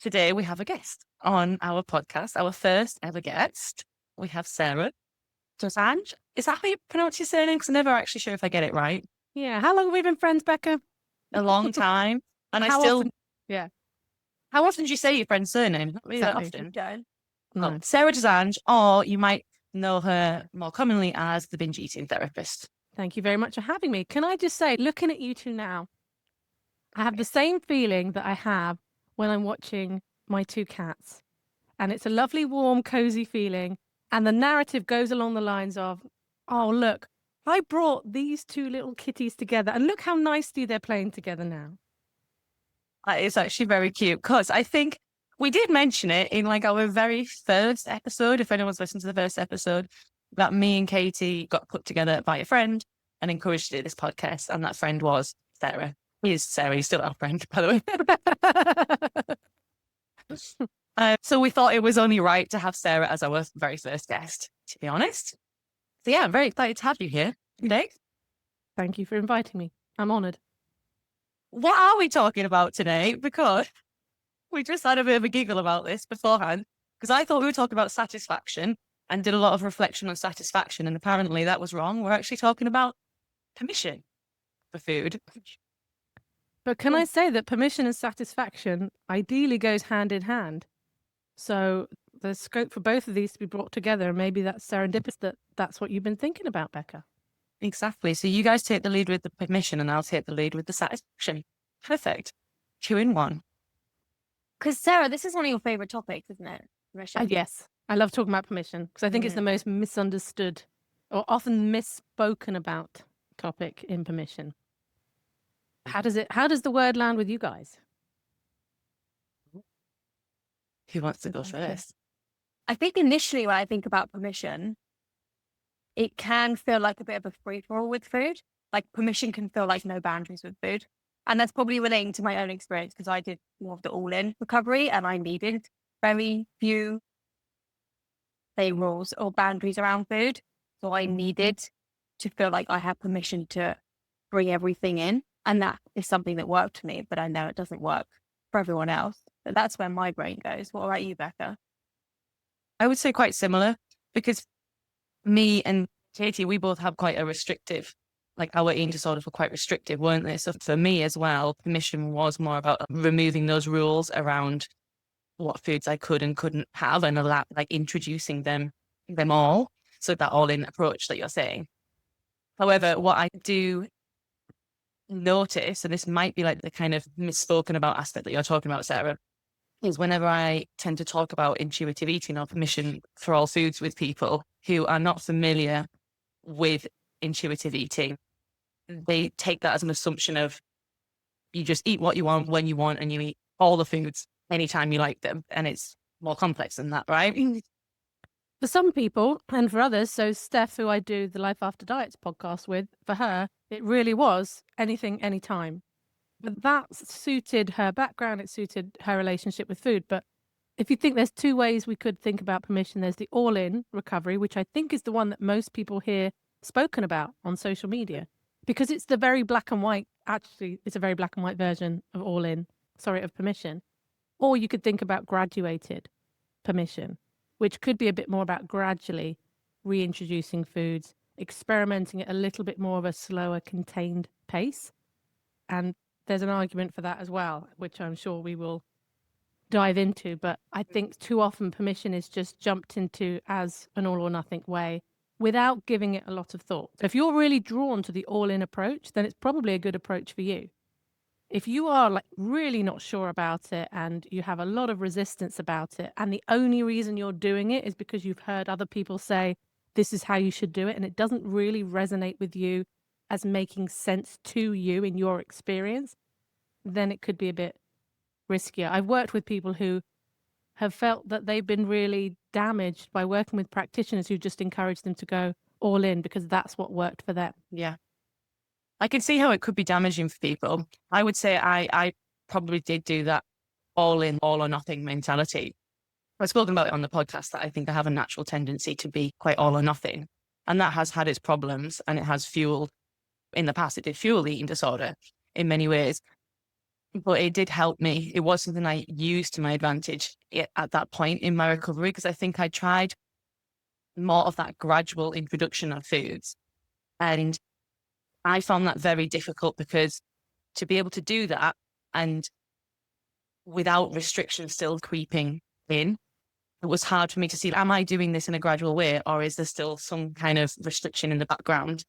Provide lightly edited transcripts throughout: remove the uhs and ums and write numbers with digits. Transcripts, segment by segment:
Today we have a guest on our podcast, our first ever guest. We have Sarah Dosanjh. Is that how you pronounce your surname? Because I'm never actually sure if I get it right. Yeah. How long have we been friends, Becca? A long time. And How often? Yeah. How often do you say your friend's surname? Not really that Exactly. often. Don't. Well, No. Sarah Dosanjh, or you might know her more commonly as the Binge Eating Therapist. Thank you very much for having me. Can I just say, looking at you two now, I have the same feeling that I have when I'm watching my two cats. And it's a lovely, warm, cozy feeling. And the narrative goes along the lines of, oh, look, I brought these two little kitties together and look how nicely they're playing together now. That is actually very cute because I think we did mention it in like our very first episode. If anyone's listened to the first episode, that me and Katy got put together by a friend and encouraged to do this podcast. And that friend was Sarah. He's Sarah. He's still our friend, by the way. So we thought it was only right to have Sarah as our very first guest, to be honest. So yeah, I'm very excited to have you here today. Thank you for inviting me. I'm honoured. What are we talking about today? Because we just had a bit of a giggle about this beforehand, because I thought we were talking about satisfaction and did a lot of reflection on satisfaction. And apparently that was wrong. We're actually talking about permission for food. But can I say that permission and satisfaction ideally goes hand in hand? So there's scope for both of these to be brought together. And maybe that's serendipitous that that's what you've been thinking about, Becca. Exactly. So you guys take the lead with the permission and I'll take the lead with the satisfaction. Perfect. 2 in 1. Because Sarah, this is one of your favourite topics, isn't it? Permission. Yes. I love talking about permission because I think it's the most misunderstood or often misspoken about topic in permission. How does the word land with you guys? Who wants to go first? I think initially when I think about permission, it can feel like a bit of a free-for-all with food. Like permission can feel like no boundaries with food. And that's probably relating to my own experience because I did more of the all-in recovery and I needed very few, say, rules or boundaries around food. So I needed to feel like I had permission to bring everything in. And that is something that worked for me, but I know it doesn't work for everyone else. But that's where my brain goes. What about you, Becca? I would say quite similar because me and Katy, we both have quite a restrictive, like our eating disorders were quite restrictive, weren't they? So for me as well, permission was more about removing those rules around what foods I could and couldn't have and like introducing them all. So that all-in approach that you're saying. However, what I do notice, and this might be like the kind of misspoken about aspect that you're talking about, Sarah, is whenever I tend to talk about intuitive eating or permission for all foods with people who are not familiar with intuitive eating, they take that as an assumption of you just eat what you want when you want and you eat all the foods anytime you like them. And it's more complex than that, right? For some people and for others, so Steph, who I do the Life After Diets podcast with, for her, it really was anything, anytime. But that suited her background, it suited her relationship with food. But if you think there's two ways we could think about permission, there's the all-in recovery, which I think is the one that most people hear spoken about on social media, because it's the very black and white, actually, it's a very black and white version of of permission. Or you could think about graduated permission, which could be a bit more about gradually reintroducing foods, experimenting at a little bit more of a slower, contained pace. And there's an argument for that as well, which I'm sure we will dive into. But I think too often permission is just jumped into as an all or nothing way without giving it a lot of thought. So if you're really drawn to the all-in approach, then it's probably a good approach for you. If you are like really not sure about it and you have a lot of resistance about it, and the only reason you're doing it is because you've heard other people say, this is how you should do it, and it doesn't really resonate with you as making sense to you in your experience, then it could be a bit riskier. I've worked with people who have felt that they've been really damaged by working with practitioners who just encouraged them to go all in because that's what worked for them. Yeah. I can see how it could be damaging for people. I would say I probably did do that all in, all or nothing mentality. I've spoken about it on the podcast that I think I have a natural tendency to be quite all or nothing. And that has had its problems and it has fueled, in the past, it did fuel the eating disorder in many ways. but it did help me. It was something I used to my advantage at that point in my recovery, because I think I tried more of that gradual introduction of foods. And I found that very difficult, because to be able to do that and without restriction still creeping in, it was hard for me to see, am I doing this in a gradual way, or is there still some kind of restriction in the background?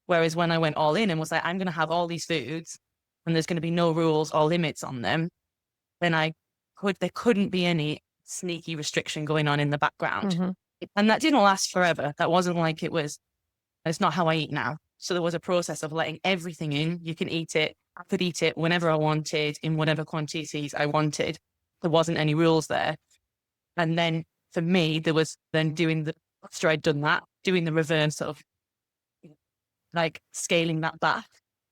Whereas when I went all in and was like, I'm going to have all these foods and there's going to be no rules or limits on them, then there couldn't be any sneaky restriction going on in the background. Mm-hmm. And that didn't last forever. That wasn't like it's not how I eat now. So there was a process of letting everything in. You can eat it. I could eat it whenever I wanted, in whatever quantities I wanted. There wasn't any rules there. And then for me, there was then after I'd done that, doing the reverse of like scaling that back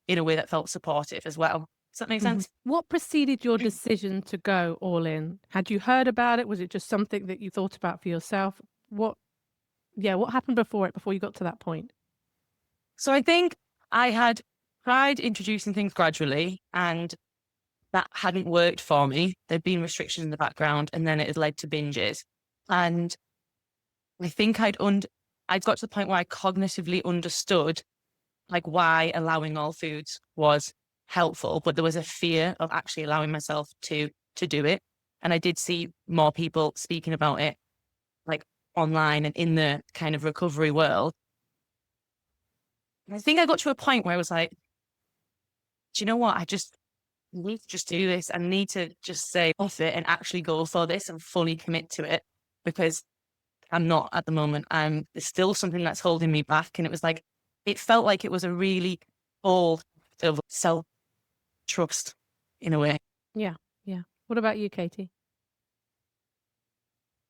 in a way that felt supportive as well. Does that make sense? What preceded your decision to go all in? Had you heard about it? Was it just something that you thought about for yourself? What happened before you got to that point? So I think I had tried introducing things gradually, and that hadn't worked for me. There'd been restrictions in the background, and then it had led to binges. And I think I'd got to the point where I cognitively understood like why allowing all foods was helpful, but there was a fear of actually allowing myself to do it. And I did see more people speaking about it like online and in the kind of recovery world. I think I got to a point where I was like, do you know what? I just need to just do this. I need to just say off it and actually go for this and fully commit to it, because I'm not at the moment. There's still something that's holding me back. And it felt like it was a really bold of self-trust in a way. Yeah. What about you, Katy?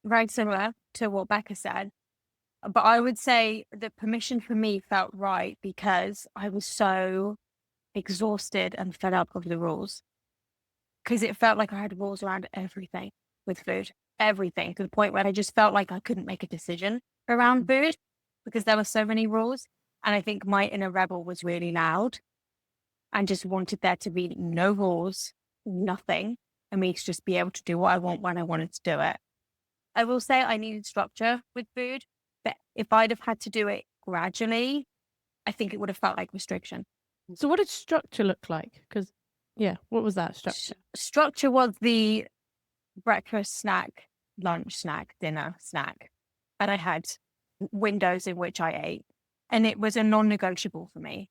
Very similar to what Becca said. But I would say the permission for me felt right because I was so exhausted and fed up of the rules. Because it felt like I had rules around everything with food, everything, to the point where I just felt like I couldn't make a decision around food because there were so many rules. And I think my inner rebel was really loud and just wanted there to be no rules, nothing, and me to just be able to do what I want when I wanted to do it. I will say I needed structure with food, but if I'd have had to do it gradually, I think it would have felt like restriction. So what did structure look like? Because, what was that structure? Structure was the breakfast snack, lunch snack, dinner snack. And I had windows in which I ate. And it was a non-negotiable for me.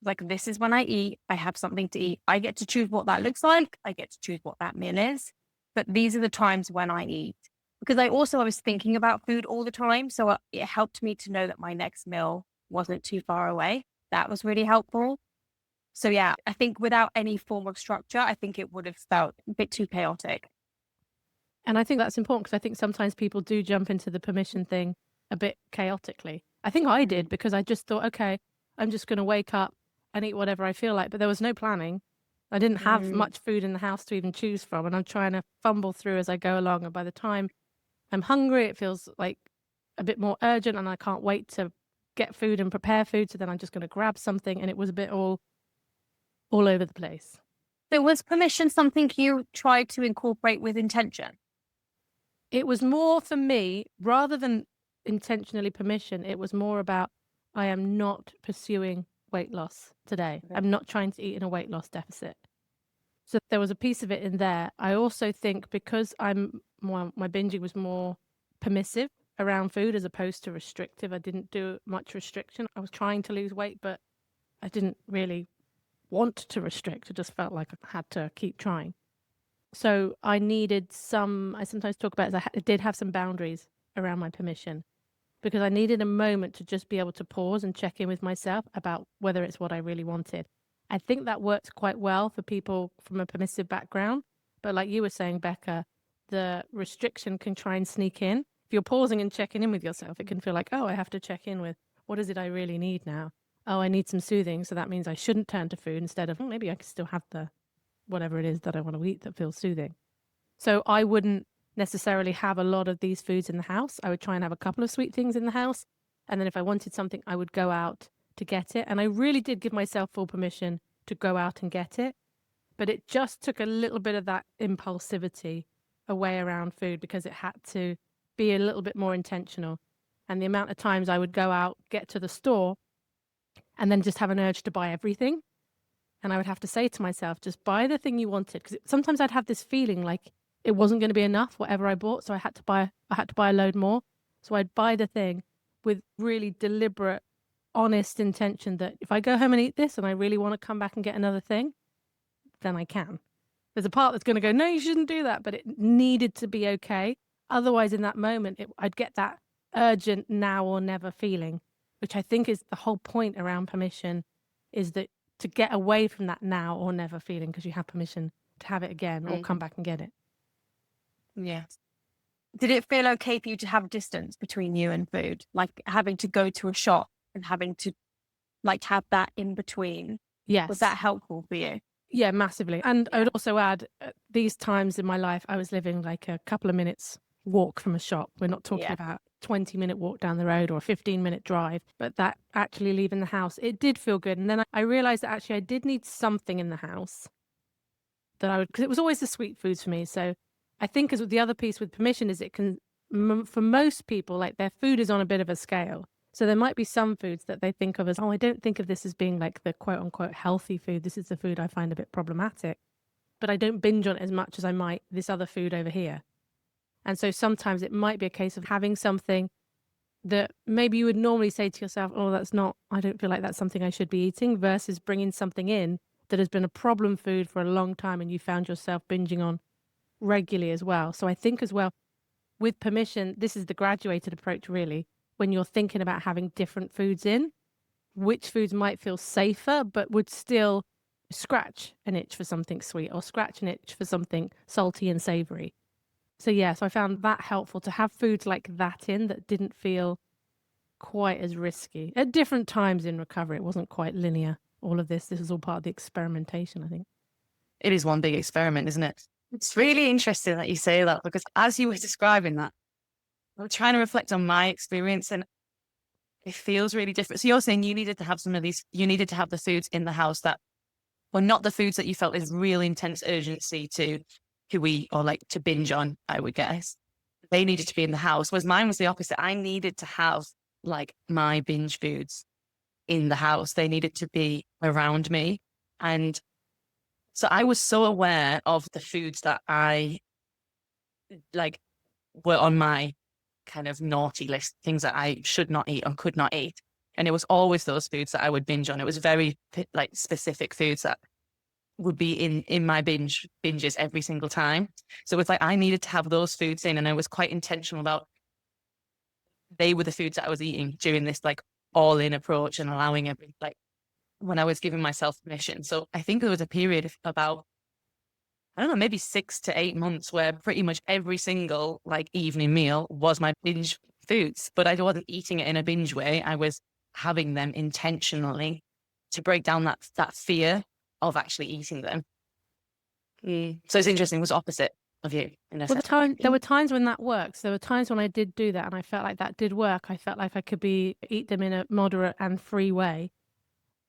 Like, this is when I eat. I have something to eat. I get to choose what that looks like. I get to choose what that meal is. But these are the times when I eat. Because I was thinking about food all the time. So it helped me to know that my next meal wasn't too far away. That was really helpful. So yeah, I think without any form of structure, I think it would have felt a bit too chaotic. And I think that's important because I think sometimes people do jump into the permission thing a bit chaotically. I think I did because I just thought, okay, I'm just going to wake up and eat whatever I feel like. But there was no planning. I didn't have much food in the house to even choose from. And I'm trying to fumble through as I go along. And by the time I'm hungry, it feels like a bit more urgent and I can't wait to get food and prepare food. So then I'm just going to grab something. And it was a bit all over the place. So was permission something you tried to incorporate with intention? It was more for me, rather than intentionally permission, it was more about I am not pursuing weight loss today. Okay. I'm not trying to eat in a weight loss deficit. So there was a piece of it in there. I also think because my binging was more permissive around food as opposed to restrictive. I didn't do much restriction. I was trying to lose weight, but I didn't really want to restrict. It just felt like I had to keep trying. So I needed I sometimes talk about it as I did have some boundaries around my permission because I needed a moment to just be able to pause and check in with myself about whether it's what I really wanted. I think that works quite well for people from a permissive background. But like you were saying, Becca, the restriction can try and sneak in. If you're pausing and checking in with yourself, it can feel like, oh, I have to check in with what is it I really need now? Oh, I need some soothing. So that means I shouldn't turn to food instead of maybe I can still have the whatever it is that I want to eat that feels soothing. So I wouldn't necessarily have a lot of these foods in the house. I would try and have a couple of sweet things in the house. And then if I wanted something, I would go out to get it. And I really did give myself full permission to go out and get it. but it just took a little bit of that impulsivity away around food because it had to be a little bit more intentional. And the amount of times I would go out, get to the store, and then just have an urge to buy everything. And I would have to say to myself, just buy the thing you wanted. Because sometimes I'd have this feeling like it wasn't going to be enough, whatever I bought. So I had to buy a load more. So I'd buy the thing with really deliberate, honest intention that if I go home and eat this and I really want to come back and get another thing, then I can. There's a part that's going to go, no, you shouldn't do that. But it needed to be okay. Otherwise, in that moment, I'd get that urgent now or never feeling, which I think is the whole point around permission, is that to get away from that now or never feeling because you have permission to have it again or come back and get it. Yeah. Did it feel okay for you to have distance between you and food? Like having to go to a shop and having to like have that in between? Yes. Was that helpful for you? Yeah, massively. And I would also add, these times in my life, I was living like a couple of minutes walk from a shop. We're not talking about 20-minute walk down the road or a 15-minute drive, but that actually leaving the house, it did feel good. And then I realized that actually I did need something in the house that I would, because it was always the sweet foods for me. So I think as with the other piece with permission is it can, for most people, like their food is on a bit of a scale. So there might be some foods that they think of as, oh, I don't think of this as being like the quote unquote healthy food. This is the food I find a bit problematic, but I don't binge on it as much as I might this other food over here. And so sometimes it might be a case of having something that maybe you would normally say to yourself, oh, I don't feel like that's something I should be eating, versus bringing something in that has been a problem food for a long time and you found yourself binging on regularly as well. So I think as well, with permission, this is the graduated approach really, when you're thinking about having different foods in, which foods might feel safer, but would still scratch an itch for something sweet or scratch an itch for something salty and savory. So so I found that helpful to have foods like that in that didn't feel quite as risky. At different times in recovery, it wasn't quite linear. All of this was all part of the experimentation, I think. It is one big experiment, isn't it? It's really interesting that you say that, because as you were describing that, I was trying to reflect on my experience and it feels really different. So you're saying you needed to have you needed to have the foods in the house that were not the foods that you felt is really intense urgency to eat or like to binge on, I would guess. They needed to be in the house, whereas mine was the opposite. I needed to have like my binge foods in the house. They needed to be around me. And so I was so aware of the foods that I like were on my kind of naughty list, things that I should not eat or could not eat. And it was always those foods that I would binge on. It was very like specific foods that would be in my binges every single time. So it was like I needed to have those foods in, and I was quite intentional about they were the foods that I was eating during this like all in approach and allowing every like when I was giving myself permission. So I think there was a period of about, I don't know, maybe 6 to 8 months where pretty much every single like evening meal was my binge foods, but I wasn't eating it in a binge way. I was having them intentionally to break down that fear of actually eating them. So it's interesting. It was opposite of you. There were times when that works. There were times when I did do that and I felt like that did work. I felt like I could eat them in a moderate and free way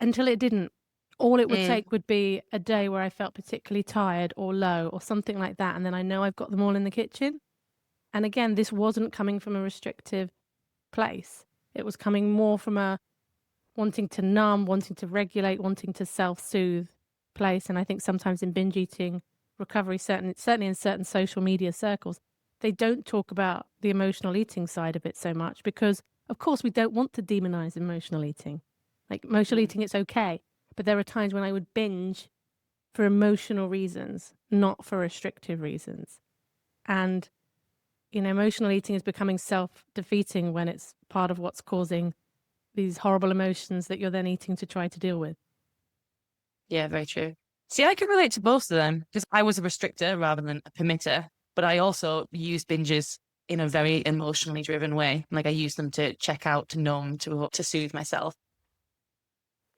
until it didn't. All it would take would be a day where I felt particularly tired or low or something like that. And then I know I've got them all in the kitchen. And again, this wasn't coming from a restrictive place. It was coming more from a wanting to numb, wanting to regulate, wanting to self-soothe place. And I think sometimes in binge eating recovery, certainly in certain social media circles, they don't talk about the emotional eating side of it so much because, of course, we don't want to demonize emotional eating. Like emotional eating, it's okay. But there are times when I would binge for emotional reasons, not for restrictive reasons. And, emotional eating is becoming self-defeating when it's part of what's causing these horrible emotions that you're then eating to try to deal with. Yeah, very true. See, I can relate to both of them because I was a restrictor rather than a permitter, but I also used binges in a very emotionally driven way. Like I used them to check out, to numb, to soothe myself.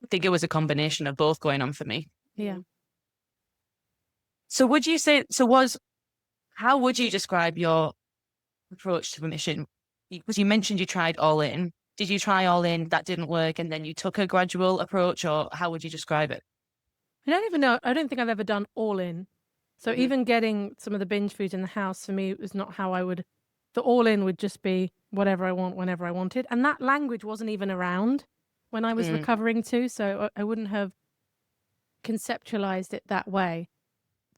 I think it was a combination of both going on for me. Yeah. So how would you describe your approach to permission? Because you mentioned you tried all in. Did you try all in, that didn't work, and then you took a gradual approach, or how would you describe it? I don't even know. I don't think I've ever done all in. So even getting some of the binge food in the house for me was not how I would. The all in would just be whatever I want, whenever I wanted. And that language wasn't even around when I was recovering too. So I wouldn't have conceptualized it that way.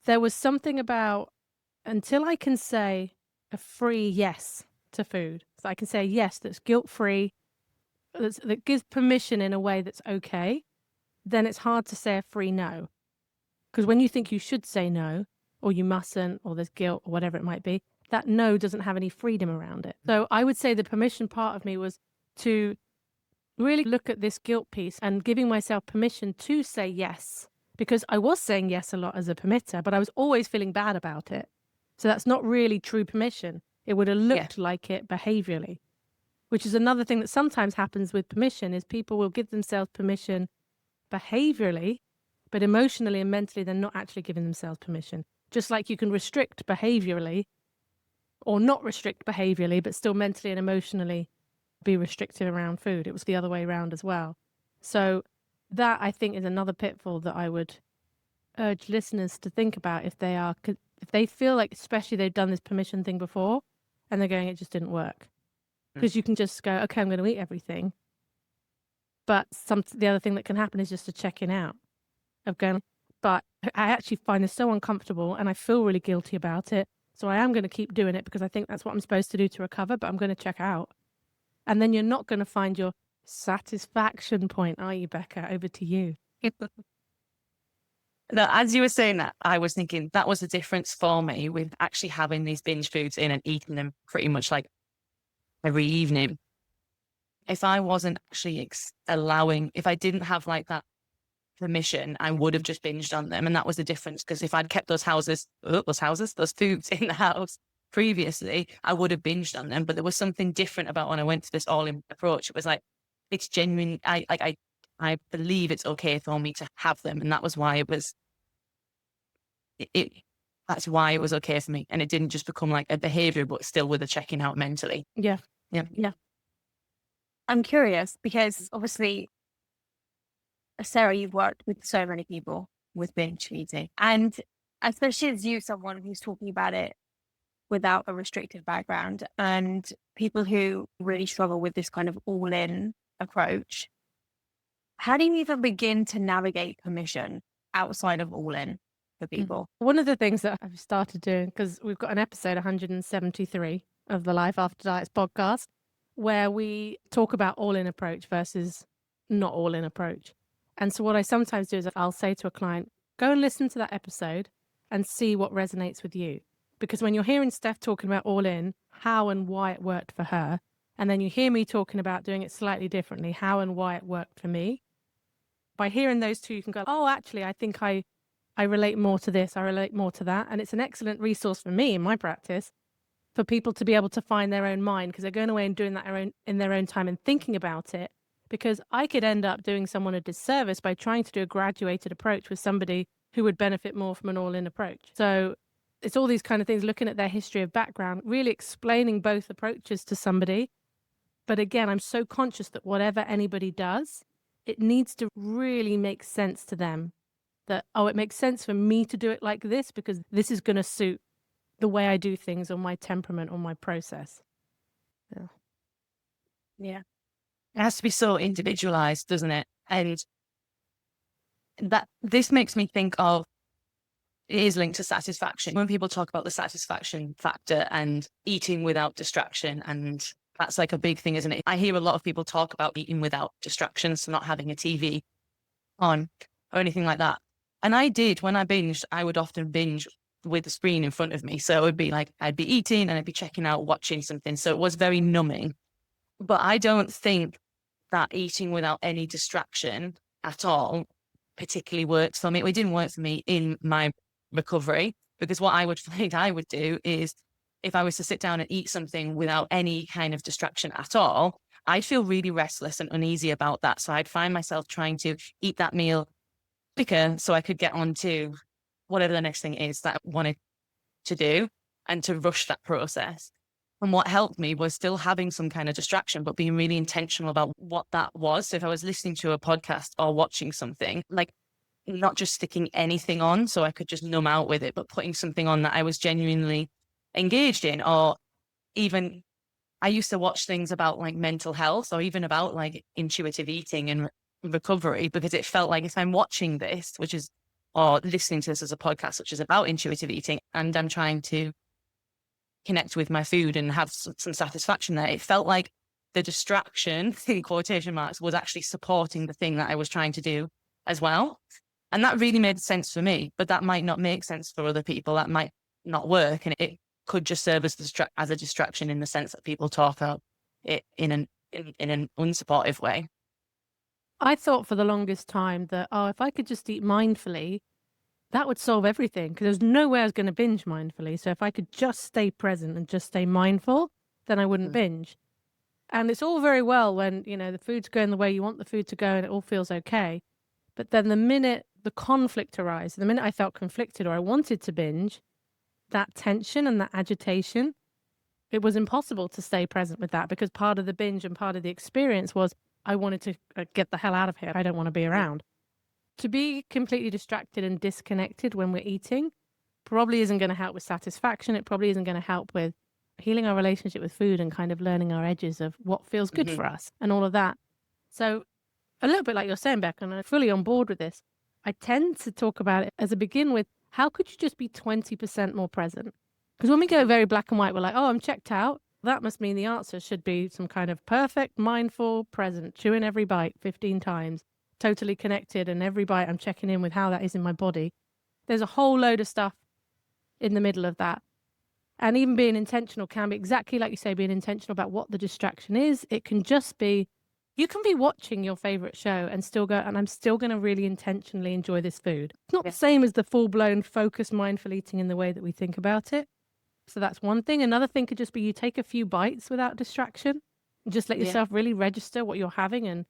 There was something about until I can say a free yes to food, so I can say a yes that's guilt-free, that gives permission in a way that's okay, then it's hard to say a free no. Because when you think you should say no, or you mustn't, or there's guilt, or whatever it might be, that no doesn't have any freedom around it. So I would say the permission part of me was to really look at this guilt piece and giving myself permission to say yes, because I was saying yes a lot as a permitter, but I was always feeling bad about it. So that's not really true permission. It would have looked like it behaviorally, which is another thing that sometimes happens with permission is people will give themselves permission behaviorally, but emotionally and mentally, they're not actually giving themselves permission. Just like you can restrict behaviorally or not restrict behaviorally, but still mentally and emotionally be restrictive around food. It was the other way around as well. So that I think is another pitfall that I would urge listeners to think about if they feel like, especially they've done this permission thing before and they're going, it just didn't work. Because you can just go, okay, I'm going to eat everything. But the other thing that can happen is just a checking out of going, but I actually find this so uncomfortable and I feel really guilty about it. So I am going to keep doing it because I think that's what I'm supposed to do to recover, but I'm going to check out. And then you're not going to find your satisfaction point, are you, Becca? Over to you. No, as you were saying that, I was thinking that was the difference for me with actually having these binge foods in and eating them pretty much like every evening. If I wasn't actually if I didn't have like that permission, I would have just binged on them. And that was the difference. Because if I'd kept those foods in the house previously, I would have binged on them. But there was something different about when I went to this all-in approach. It was like, it's genuine. I believe it's okay for me to have them. And that was why that's why it was okay for me. And it didn't just become like a behavior, but still with a checking out mentally. Yeah. I'm curious because obviously, Sarah, you've worked with so many people with binge eating, and especially as you, someone who's talking about it without a restrictive background, and people who really struggle with this kind of all-in approach, how do you even begin to navigate permission outside of all-in for people? One of the things that I've started doing, because we've got an episode 173 of the Life After Diets podcast, where we talk about all-in approach versus not all-in approach. And so what I sometimes do is I'll say to a client, go and listen to that episode and see what resonates with you. Because when you're hearing Steph talking about all-in, how and why it worked for her, and then you hear me talking about doing it slightly differently, how and why it worked for me, by hearing those two, you can go, oh, actually, I think I relate more to this, I relate more to that. And it's an excellent resource for me in my practice for people to be able to find their own mind, because they're going away and doing that in their own time and thinking about it. Because I could end up doing someone a disservice by trying to do a graduated approach with somebody who would benefit more from an all-in approach. So it's all these kind of things, looking at their history of background, really explaining both approaches to somebody. But again, I'm so conscious that whatever anybody does, it needs to really make sense to them. That, oh, it makes sense for me to do it like this because this is going to suit the way I do things or my temperament or my process. Yeah. It has to be so individualized, doesn't it? And this makes me think of, it is linked to satisfaction. When people talk about the satisfaction factor and eating without distraction, and that's like a big thing, isn't it? I hear a lot of people talk about eating without distractions, so not having a TV on or anything like that. And I did, when I binged, I would often binge with the screen in front of me. So it would be like, I'd be eating and I'd be checking out, watching something. So it was very numbing. But I don't think that eating without any distraction at all particularly works for me. It didn't work for me in my recovery, because what I would find I would do is, if I was to sit down and eat something without any kind of distraction at all, I'd feel really restless and uneasy about that. So I'd find myself trying to eat that meal quicker so I could get on to whatever the next thing is that I wanted to do, and to rush that process. And what helped me was still having some kind of distraction, but being really intentional about what that was. So if I was listening to a podcast or watching something, like not just sticking anything on so I could just numb out with it, but putting something on that I was genuinely engaged in. Or even I used to watch things about like mental health or even about like intuitive eating and recovery, because it felt like if I'm watching this, which is, or listening to this as a podcast, which is about intuitive eating, and I'm trying to connect with my food and have some satisfaction there, it felt like the distraction, in quotation marks, was actually supporting the thing that I was trying to do as well. And that really made sense for me, but that might not make sense for other people. That might not work. And it could just serve as a distraction in the sense that people talk about it in an unsupportive way. I thought for the longest time that, oh, if I could just eat mindfully, that would solve everything, because there's no way I was going to binge mindfully. So if I could just stay present and just stay mindful, then I wouldn't binge. And it's all very well when, the food's going the way you want the food to go and it all feels okay. But then the minute the conflict arises, the minute I felt conflicted or I wanted to binge, that tension and that agitation, it was impossible to stay present with that, because part of the binge and part of the experience was I wanted to get the hell out of here. I don't want to be around. To be completely distracted and disconnected when we're eating probably isn't going to help with satisfaction. It probably isn't going to help with healing our relationship with food and kind of learning our edges of what feels good for us and all of that. So a little bit like you're saying, Becca, and I'm fully on board with this. I tend to talk about it as a begin with, how could you just be 20% more present? Because when we go very black and white, we're like, oh, I'm checked out. That must mean the answer should be some kind of perfect, mindful, present, chewing every bite 15 times, totally connected, and every bite I'm checking in with how that is in my body. There's a whole load of stuff in the middle of that. And even being intentional can be exactly like you say, being intentional about what the distraction is. It can just be, you can be watching your favorite show and still go, and I'm still going to really intentionally enjoy this food. It's not the same as the full-blown focused mindful eating in the way that we think about it. So that's one thing. Another thing could just be you take a few bites without distraction and just let yourself really register what you're having, and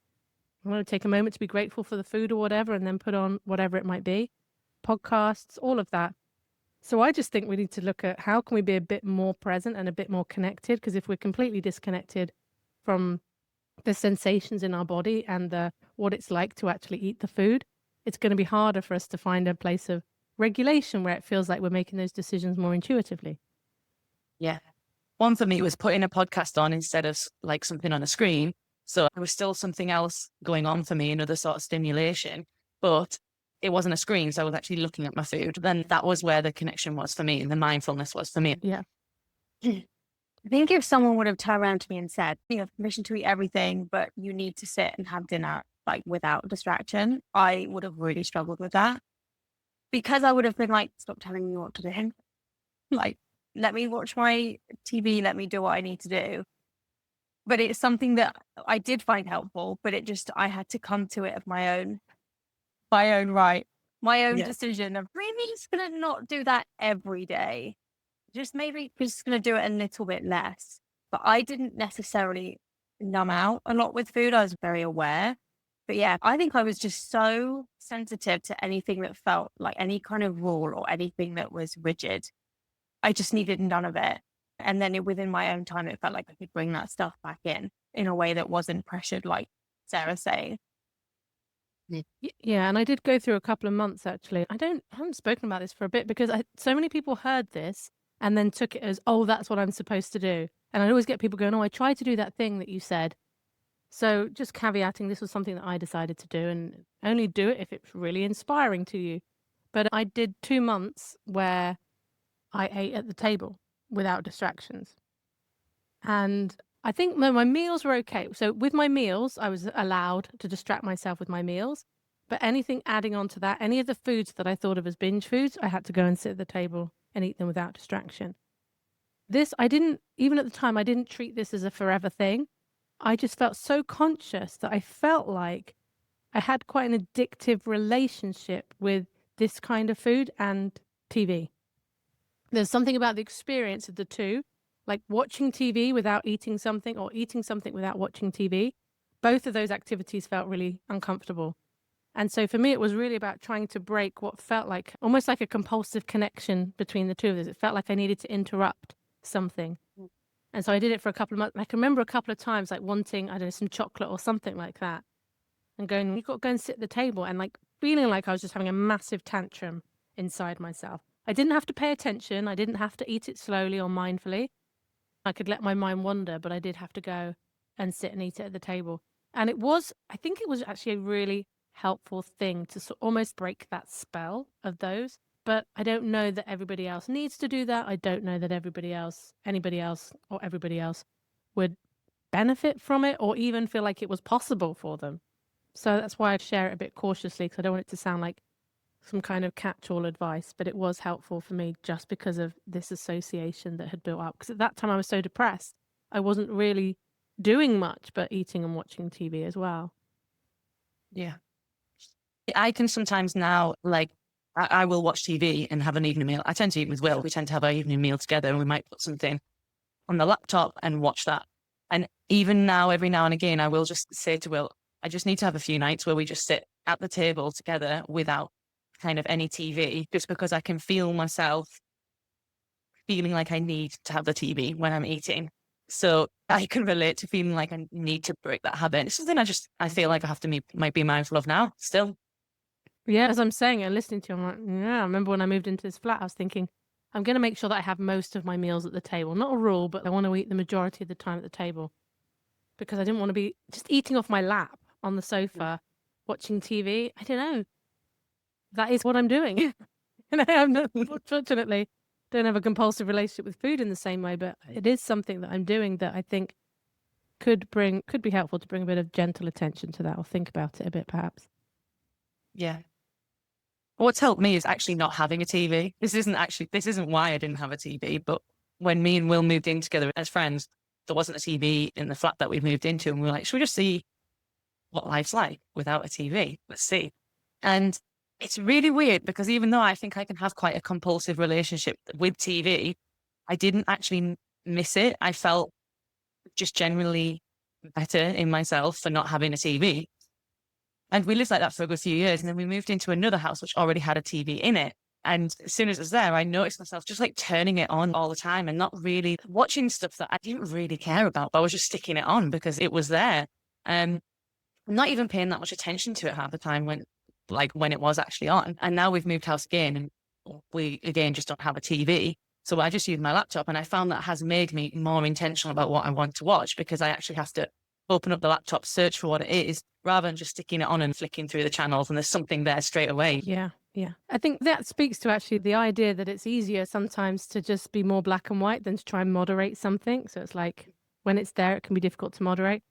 I'm going to take a moment to be grateful for the food or whatever, and then put on whatever it might be. Podcasts, all of that. So I just think we need to look at how can we be a bit more present and a bit more connected, because if we're completely disconnected from the sensations in our body and what it's like to actually eat the food, it's going to be harder for us to find a place of regulation where it feels like we're making those decisions more intuitively. Yeah. One for me was putting a podcast on instead of like something on a screen. So there was still something else going on for me, another sort of stimulation, but it wasn't a screen. So I was actually looking at my food. Then that was where the connection was for me and the mindfulness was for me. Yeah. I think if someone would have turned around to me and said, you have permission to eat everything, but you need to sit and have dinner like without distraction, I would have really struggled with that, because I would have been like, stop telling me what to do. Like, let me watch my TV, let me do what I need to do. But it's something that I did find helpful, but I had to come to it of my own right, my own decision of really just going to not do that every day. Just maybe just going to do it a little bit less. But I didn't necessarily numb out a lot with food. I was very aware. But yeah, I think I was just so sensitive to anything that felt like any kind of rule or anything that was rigid. I just needed none of it. And then within my own time, it felt like I could bring that stuff back in a way that wasn't pressured, like Sarah's saying. Yeah, and I did go through a couple of months, actually. I haven't spoken about this for a bit, because so many people heard this and then took it as, oh, that's what I'm supposed to do. And I always get people going, oh, I tried to do that thing that you said. So just caveating, this was something that I decided to do, and only do it if it's really inspiring to you. But I did 2 months where I ate at the table without distractions. And I think my meals were okay. So with my meals, I was allowed to distract myself with my meals. But anything adding on to that, any of the foods that I thought of as binge foods, I had to go and sit at the table and eat them without distraction. Even at the time, I didn't treat this as a forever thing. I just felt so conscious that I felt like I had quite an addictive relationship with this kind of food and TV. There's something about the experience of the two, like watching TV without eating something or eating something without watching TV. Both of those activities felt really uncomfortable. And so for me, it was really about trying to break what felt like almost like a compulsive connection between the two of us. It felt like I needed to interrupt something. And so I did it for a couple of months. I can remember a couple of times like wanting, I don't know, some chocolate or something like that. And going, you've got to go and sit at the table and like feeling like I was just having a massive tantrum inside myself. I didn't have to pay attention. I didn't have to eat it slowly or mindfully. I could let my mind wander, but I did have to go and sit and eat it at the table. And I think it was actually a really helpful thing to almost break that spell of those. But I don't know that everybody else needs to do that. I don't know that anybody else or everybody else would benefit from it or even feel like it was possible for them. So that's why I share it a bit cautiously, because I don't want it to sound like some kind of catch-all advice, but it was helpful for me just because of this association that had built up. Because at that time I was so depressed, I wasn't really doing much but eating and watching TV as well. Yeah. I can sometimes now, like, I will watch TV and have an evening meal. I tend to eat with Will. We tend to have our evening meal together, and we might put something on the laptop and watch that. And even now, every now and again, I will just say to Will, I just need to have a few nights where we just sit at the table together without kind of any TV, just because I can feel myself feeling like I need to have the TV when I'm eating. So I can relate to feeling like I need to break that habit. It's something I feel like I have to might be mindful of now still. Yeah, as I'm saying and listening to you, I'm like, yeah, I remember when I moved into this flat, I was thinking, I'm going to make sure that I have most of my meals at the table. Not a rule, but I want to eat the majority of the time at the table, because I didn't want to be just eating off my lap on the sofa, watching TV. I don't know. That is what I'm doing. And I'm not, unfortunately, don't have a compulsive relationship with food in the same way, but it is something that I'm doing that I think could be helpful to bring a bit of gentle attention to that, or think about it a bit, perhaps. Yeah. What's helped me is actually not having a TV. This isn't why I didn't have a TV, but when me and Will moved in together as friends, there wasn't a TV in the flat that we moved into. And we were like, should we just see what life's like without a TV? Let's see. And it's really weird, because even though I think I can have quite a compulsive relationship with TV, I didn't actually miss it. I felt just generally better in myself for not having a TV. And we lived like that for a good few years. And then we moved into another house which already had a TV in it. And as soon as it was there, I noticed myself just like turning it on all the time and not really watching stuff that I didn't really care about, but I was just sticking it on because it was there. I'm not even paying that much attention to it half the time when it was actually on. And now we've moved house again, and we again just don't have a TV. So I just use my laptop, and I found that has made me more intentional about what I want to watch, because I actually have to open up the laptop, search for what it is, rather than just sticking it on and flicking through the channels and there's something there straight away. Yeah. I think that speaks to actually the idea that it's easier sometimes to just be more black and white than to try and moderate something. So it's like when it's there, it can be difficult to moderate.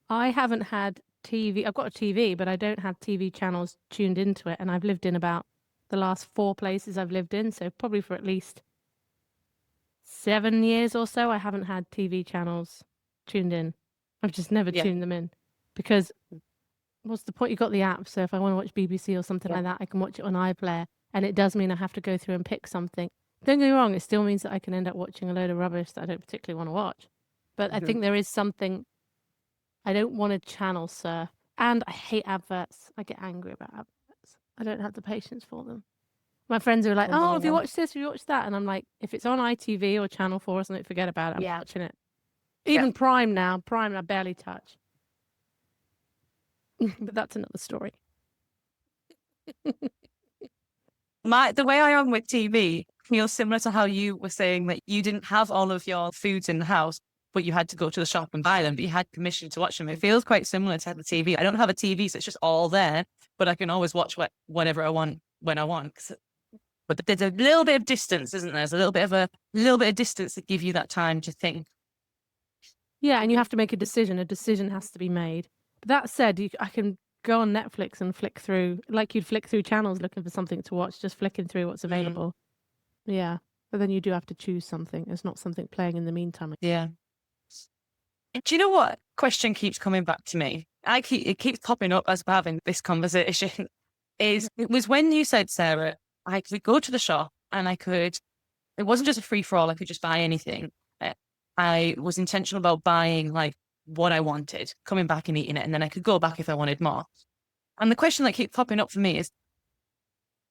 I haven't had TV. I've got a TV, but I don't have TV channels tuned into it. And I've lived in about the last 4 places I've lived in. So probably for at least 7 years or so, I haven't had TV channels tuned in. I've just never tuned them in, because what's the point? You got the app. So if I want to watch BBC or something like that, I can watch it on iPlayer. And it does mean I have to go through and pick something. Don't get me wrong, it still means that I can end up watching a load of rubbish that I don't particularly want to watch. But I think there is something, I don't want to channel surf. And I hate adverts. I get angry about adverts. I don't have the patience for them. My friends are like, oh, have you watched this? Have you watched that? And I'm like, if it's on ITV or Channel 4 or something, forget about it. I'm watching it. Even Prime now. Prime I barely touch. But that's another story. The way I am with TV feels similar to how you were saying that you didn't have all of your foods in the house, but you had to go to the shop and buy them, but you had permission to watch them. It feels quite similar to the TV. I don't have a TV, so it's just all there, but I can always watch whatever I want when I want. But there's a little bit of distance, isn't there? There's a little bit of distance to give you that time to think. Yeah, and you have to make a decision. A decision has to be made. But that said, I can go on Netflix and flick through, like you'd flick through channels looking for something to watch, just flicking through what's available. Yeah, but then you do have to choose something. It's not something playing in the meantime. Yeah. Do you know what question keeps coming back to me? It keeps popping up as we're having this conversation. It was when you said, Sarah, I could go to the shop and it wasn't just a free for all. I could just buy anything. I was intentional about buying like what I wanted, coming back and eating it, and then I could go back if I wanted more. And the question that keeps popping up for me is,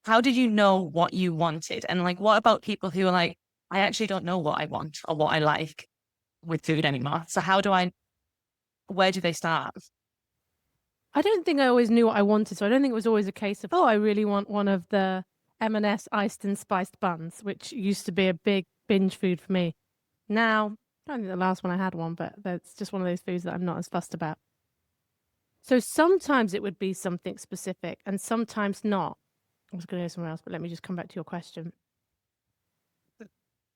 how did you know what you wanted? And like, what about people who are like, I actually don't know what I want or what I like with food anymore. So where do they start? I don't think I always knew what I wanted. So I don't think it was always a case of, oh, I really want one of the M&S iced and spiced buns, which used to be a big binge food for me. Now, I don't think the last one I had one, but that's just one of those foods that I'm not as fussed about. So sometimes it would be something specific and sometimes not. I was going to go somewhere else, but let me just come back to your question.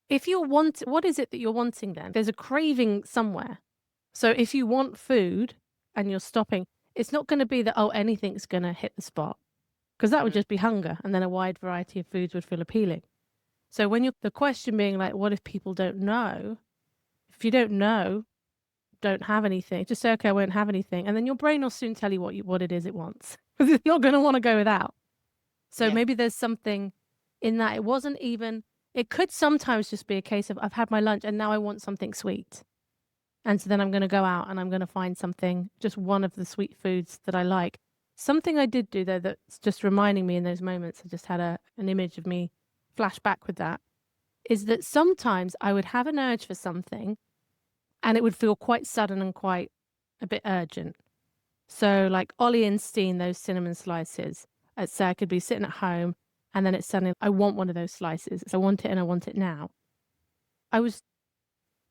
If you want, what is it that you're wanting then? There's a craving somewhere. So if you want food and you're stopping, it's not going to be that, oh, anything's going to hit the spot, because that would just be hunger. And then a wide variety of foods would feel appealing. So when the question being like, what if people don't know? If you don't know, don't have anything, just say, okay, I won't have anything. And then your brain will soon tell you what it is it wants, because you're going to want to go without. So maybe there's something in that. It wasn't even, it could sometimes just be a case of, I've had my lunch and now I want something sweet. And so then I'm going to go out and I'm going to find something, just one of the sweet foods that I like. Something I did do, though, that's just reminding me in those moments, I just had an image of me flash back with that, is that sometimes I would have an urge for something and it would feel quite sudden and quite a bit urgent. So like Ollie and Steen, those cinnamon slices, I'd say I could be sitting at home and then it's suddenly, I want one of those slices. I want it and I want it now.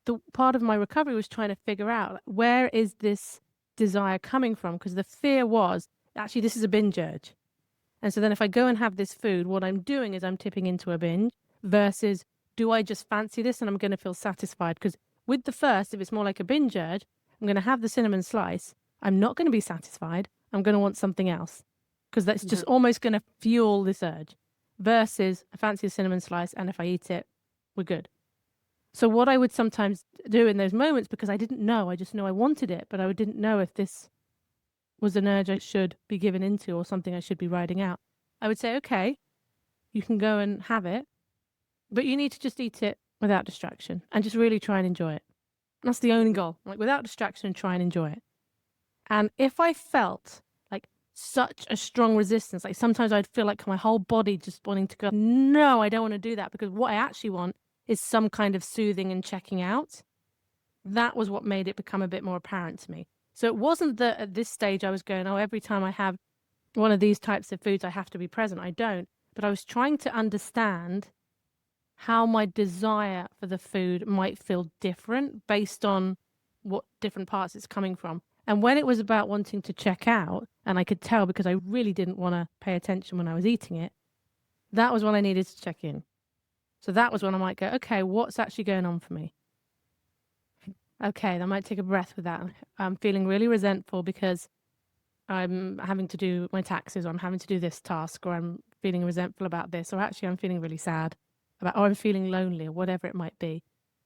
The part of my recovery was trying to figure out, where is this desire coming from? Because the fear was, actually, this is a binge urge. And so then if I go and have this food, what I'm doing is I'm tipping into a binge versus, do I just fancy this and I'm going to feel satisfied? Because with the first, if it's more like a binge urge, I'm going to have the cinnamon slice. I'm not going to be satisfied. I'm going to want something else, because that's just almost going to fuel this urge, versus I fancy a cinnamon slice and if I eat it, we're good. So what I would sometimes do in those moments, because I didn't know, I just knew I wanted it, but I didn't know if this was an urge I should be given into or something I should be riding out. I would say, okay, you can go and have it, but you need to just eat it without distraction and just really try and enjoy it. And that's the only goal, like without distraction, try and enjoy it. And if I felt like such a strong resistance, like sometimes I'd feel like my whole body just wanting to go, no, I don't want to do that, because what I actually want is some kind of soothing and checking out. That was what made it become a bit more apparent to me. So it wasn't that at this stage I was going, oh, every time I have one of these types of foods, I have to be present. I don't. But I was trying to understand how my desire for the food might feel different based on what different parts it's coming from. And when it was about wanting to check out, and I could tell because I really didn't want to pay attention when I was eating it, that was when I needed to check in. So that was when I might go, okay, what's actually going on for me? Okay, I might take a breath with that. I'm feeling really resentful because I'm having to do my taxes, or I'm having to do this task, or I'm feeling resentful about this, or actually I'm feeling really sad about, or I'm feeling lonely, or whatever it might be.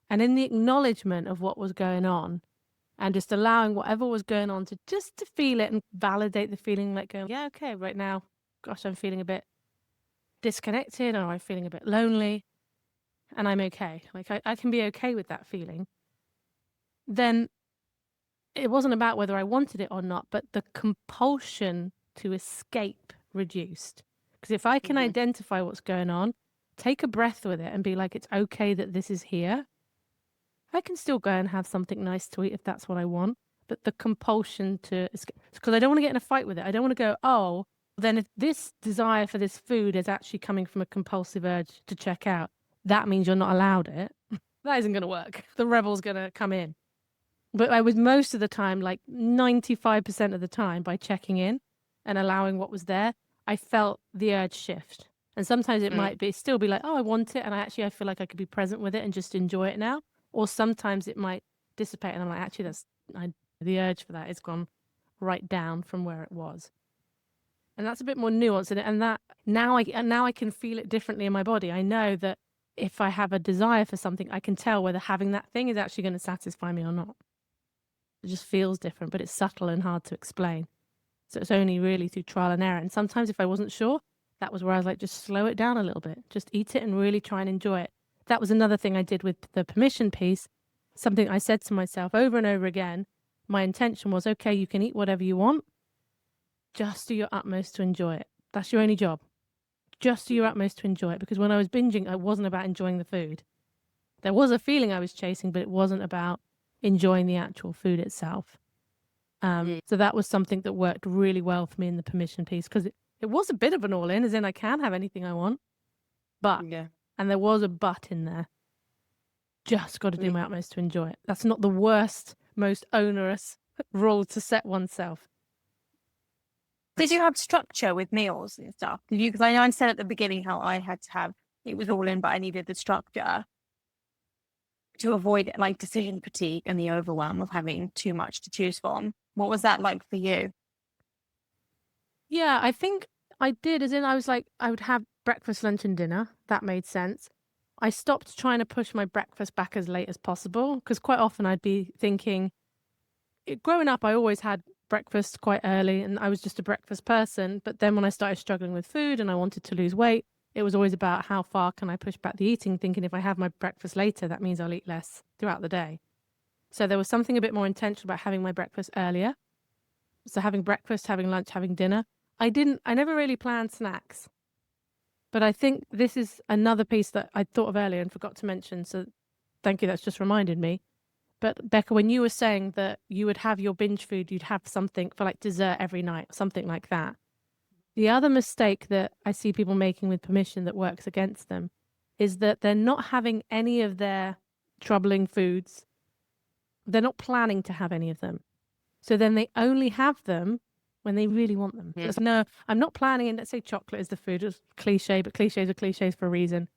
And in the acknowledgement of what was going on, and just allowing whatever was going on to just to feel it and validate the feeling, like going, yeah, okay, right now, gosh, I'm feeling a bit disconnected, or I'm feeling a bit lonely, and I'm okay. Like I can be okay with that feeling. Then it wasn't about whether I wanted it or not, but the compulsion to escape reduced. Because if I can identify what's going on, take a breath with it and be like, it's okay that this is here, I can still go and have something nice to eat if that's what I want. But the compulsion to escape, because I don't want to get in a fight with it. I don't want to go, oh, then if this desire for this food is actually coming from a compulsive urge to check out, that means you're not allowed it. That isn't going to work. The rebel's going to come in. But I was most of the time, like 95% of the time, by checking in and allowing what was there, I felt the urge shift. And sometimes it might be still be like, oh, I want it. And I feel like I could be present with it and just enjoy it now. Or sometimes it might dissipate. And I'm like, actually, the urge for that has gone right down from where it was. And that's a bit more nuanced in it. And that now I can feel it differently in my body. I know that if I have a desire for something, I can tell whether having that thing is actually going to satisfy me or not. It just feels different, but it's subtle and hard to explain. So it's only really through trial and error. And sometimes if I wasn't sure, that was where I was like, just slow it down a little bit. Just eat it and really try and enjoy it. That was another thing I did with the permission piece. Something I said to myself over and over again. My intention was, okay, you can eat whatever you want. Just do your utmost to enjoy it. That's your only job. Just do your utmost to enjoy it. Because when I was binging, it wasn't about enjoying the food. There was a feeling I was chasing, but it wasn't about enjoying the actual food itself. So that was something that worked really well for me in the permission piece, because it was a bit of an all-in, as in I can have anything I want, but, and there was a but in there, just got to do my utmost to enjoy it. That's not the worst, most onerous rule to set oneself. Did you have structure with meals and stuff? Did you? Because I know I said at the beginning how I had to have, it was all in, but I needed the structure to avoid like decision fatigue and the overwhelm of having too much to choose from. What was that like for you? Yeah, I think I did, as in I was like, I would have breakfast, lunch, and dinner. That made sense. I stopped trying to push my breakfast back as late as possible, because quite often I'd be thinking, growing up, I always had breakfast quite early and I was just a breakfast person. But then when I started struggling with food and I wanted to lose weight, it was always about how far can I push back the eating, thinking if I have my breakfast later, that means I'll eat less throughout the day. So there was something a bit more intentional about having my breakfast earlier. So having breakfast, having lunch, having dinner. I never really planned snacks. But I think this is another piece that I thought of earlier and forgot to mention. So thank you, that's just reminded me. But Becca, when you were saying that you would have your binge food, you'd have something for like dessert every night, something like that. The other mistake that I see people making with permission that works against them is that they're not having any of their troubling foods. They're not planning to have any of them. So then they only have them when they really want them. So it's, no, I'm not planning. And let's say chocolate is the food. It's cliche, but cliches are cliches for a reason.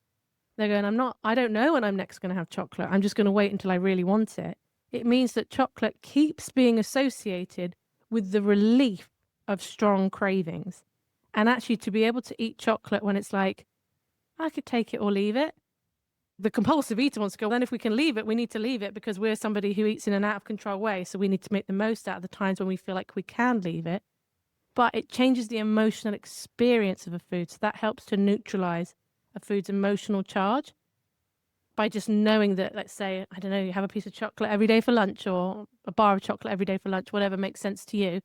They're going, I don't know when I'm next going to have chocolate. I'm just going to wait until I really want it. It means that chocolate keeps being associated with the relief of strong cravings. And actually to be able to eat chocolate when it's like, I could take it or leave it. The compulsive eater wants to go, then if we can leave it, we need to leave it, because we're somebody who eats in an out of control way. So we need to make the most out of the times when we feel like we can leave it. But it changes the emotional experience of a food. So that helps to neutralize a food's emotional charge by just knowing that, let's say, I don't know, you have a piece of chocolate every day for lunch or a bar of chocolate every day for lunch, whatever makes sense to you.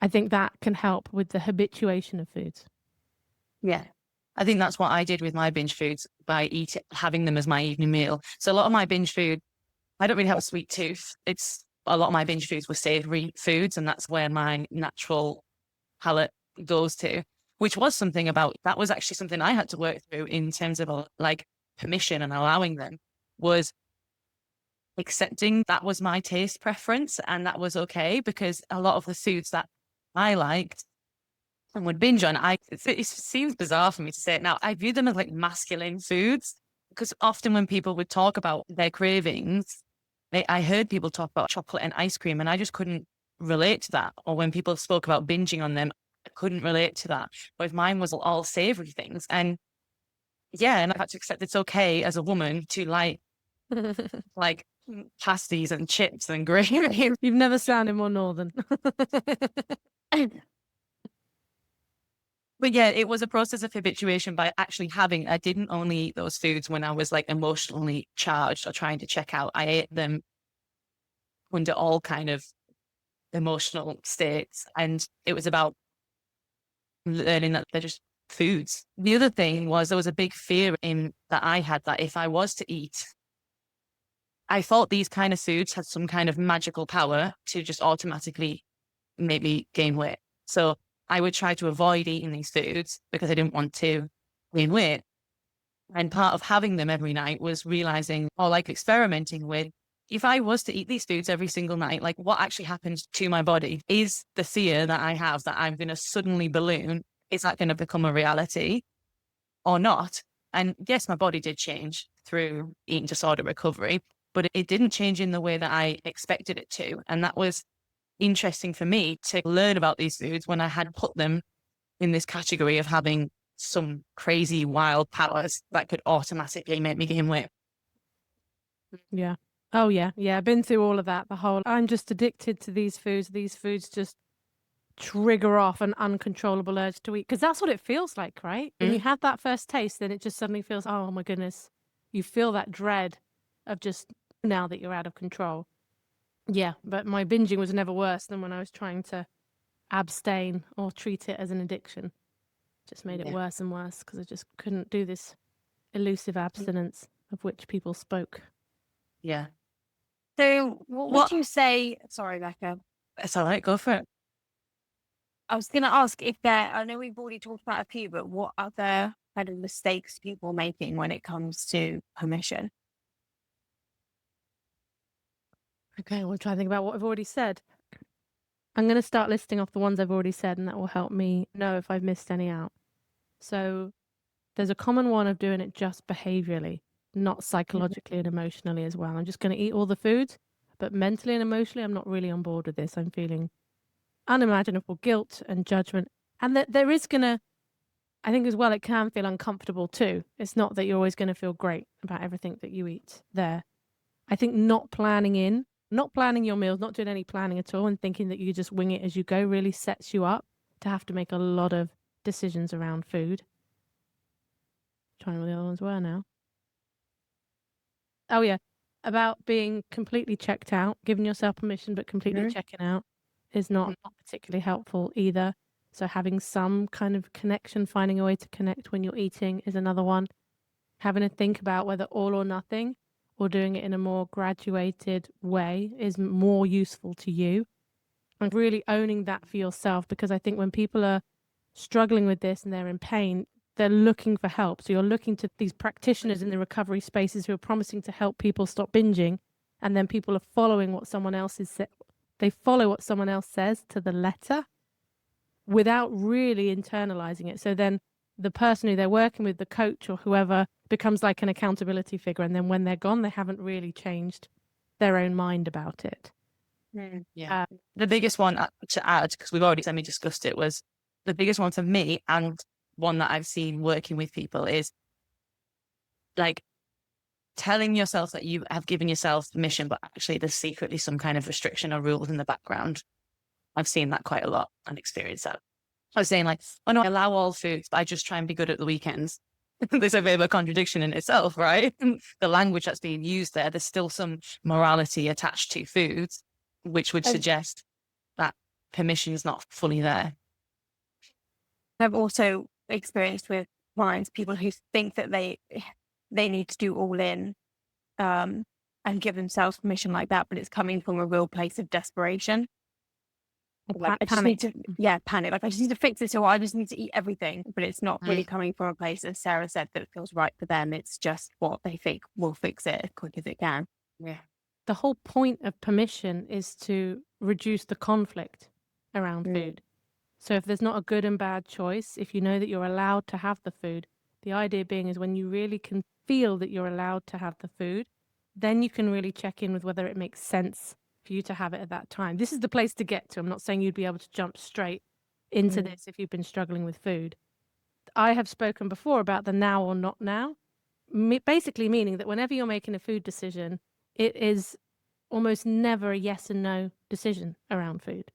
I think that can help with the habituation of foods. Yeah. I think that's what I did with my binge foods by having them as my evening meal. So a lot of my binge food, I don't really have a sweet tooth. A lot of my binge foods were savory foods, and that's where my natural palate goes to, which was that was actually something I had to work through in terms of like permission and allowing them, was accepting that was my taste preference and that was okay, because a lot of the foods that I liked and would binge on, it seems bizarre for me to say it now, I view them as like masculine foods, because often when people would talk about their cravings, I heard people talk about chocolate and ice cream and I just couldn't relate to that. Or when people spoke about binging on them, I couldn't relate to that. Whereas mine was all savory things. And I had to accept it's okay as a woman to like pasties and chips and gravy. You've never sounded more northern. But yeah, it was a process of habituation by actually I didn't only eat those foods when I was like emotionally charged or trying to check out. I ate them under all kind of emotional states. And it was about learning that they're just foods. The other thing was there was a big fear that I had that if I was to eat, I thought these kind of foods had some kind of magical power to just automatically make me gain weight. So I would try to avoid eating these foods because I didn't want to gain weight. And part of having them every night was realizing, or like experimenting with, if I was to eat these foods every single night, like what actually happens to my body? Is the fear that I have that I'm going to suddenly balloon, is that going to become a reality or not? And yes, my body did change through eating disorder recovery, but it didn't change in the way that I expected it to. And that was interesting for me to learn about these foods when I had put them in this category of having some crazy wild powers that could automatically make me gain weight. Yeah. Oh yeah. Yeah. I've been through all of that. I'm just addicted to these foods. These foods just trigger off an uncontrollable urge to eat. Because that's what it feels like, right? When you have that first taste, then it just suddenly feels, oh my goodness. You feel that dread of just now that you're out of control. Yeah. But my binging was never worse than when I was trying to abstain or treat it as an addiction. Just made it worse and worse because I just couldn't do this elusive abstinence of which people spoke. Yeah. So what would you say, sorry, Becca, It's all right, go for it. I was going to ask if I know we've already talked about a few, but what other kind of mistakes people are making when it comes to permission? Okay, we'll try to think about what I've already said. I'm going to start listing off the ones I've already said, and that will help me know if I've missed any out. So there's a common one of doing it just behaviorally, not psychologically and emotionally as well. I'm just going to eat all the foods, but mentally and emotionally, I'm not really on board with this. I'm feeling unimaginable guilt and judgment. And that there is going to, I think as well, it can feel uncomfortable too. It's not that you're always going to feel great about everything that you eat there. I think not planning your meals, not doing any planning at all, and thinking that you just wing it as you go really sets you up to have to make a lot of decisions around food. Trying what the other ones were now. Oh yeah, about being completely checked out, giving yourself permission but completely checking out is not particularly helpful either. So having some kind of connection, finding a way to connect when you're eating is another one. Having to think about whether all or nothing or doing it in a more graduated way is more useful to you. And really owning that for yourself, because I think when people are struggling with this and they're in pain, they're looking for help. So you're looking to these practitioners in the recovery spaces who are promising to help people stop binging, and then people are following what someone else they follow what someone else says to the letter without really internalizing it. So then the person who they're working with, the coach or whoever, becomes like an accountability figure. And then when they're gone, they haven't really changed their own mind about it. Yeah. The biggest one to add, because we've already semi-discussed it, was the biggest one for me, and one that I've seen working with people, is like telling yourself that you have given yourself permission, but actually there's secretly some kind of restriction or rules in the background. I've seen that quite a lot and experienced that. I was saying like, oh no, I allow all foods, but I just try and be good at the weekends. There's a bit of a contradiction in itself, right? The language that's being used there's still some morality attached to foods, which would suggest that permission is not fully there. I've also experienced with clients, people who think that they need to do all in and give themselves permission like that, but it's coming from a real place of desperation. Like, I just need to, panic. Like, I just need to fix this, or I just need to eat everything. But it's not really coming from a place, as Sarah said, that feels right for them. It's just what they think will fix it as quick as it can. Yeah. The whole point of permission is to reduce the conflict around food. So if there's not a good and bad choice, if you know that you're allowed to have the food, the idea being is when you really can feel that you're allowed to have the food, then you can really check in with whether it makes sense for you to have it at that time. This is the place to get to. I'm not saying you'd be able to jump straight into this if you've been struggling with food. I have spoken before about the now or not now, basically meaning that whenever you're making a food decision, it is almost never a yes and no decision around food.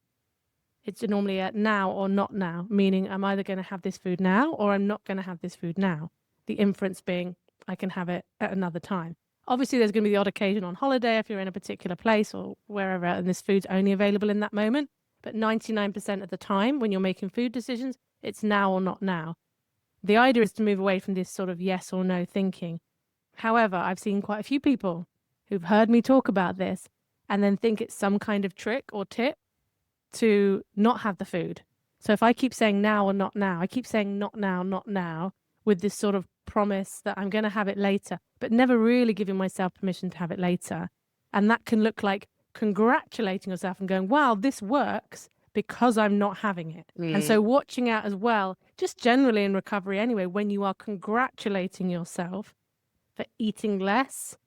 It's normally a now or not now, meaning I'm either going to have this food now or I'm not going to have this food now. The inference being I can have it at another time. Obviously, there's going to be the odd occasion on holiday if you're in a particular place or wherever, and this food's only available in that moment. But 99% of the time, when you're making food decisions, it's now or not now. The idea is to move away from this sort of yes or no thinking. However, I've seen quite a few people who've heard me talk about this and then think it's some kind of trick or tip to not have the food. So if I keep saying now or not now, I keep saying not now, with this sort of promise that I'm going to have it later, but never really giving myself permission to have it later. And that can look like congratulating yourself and going, wow, this works because I'm not having it. And so watching out as well, just generally in recovery anyway, when you are congratulating yourself for eating less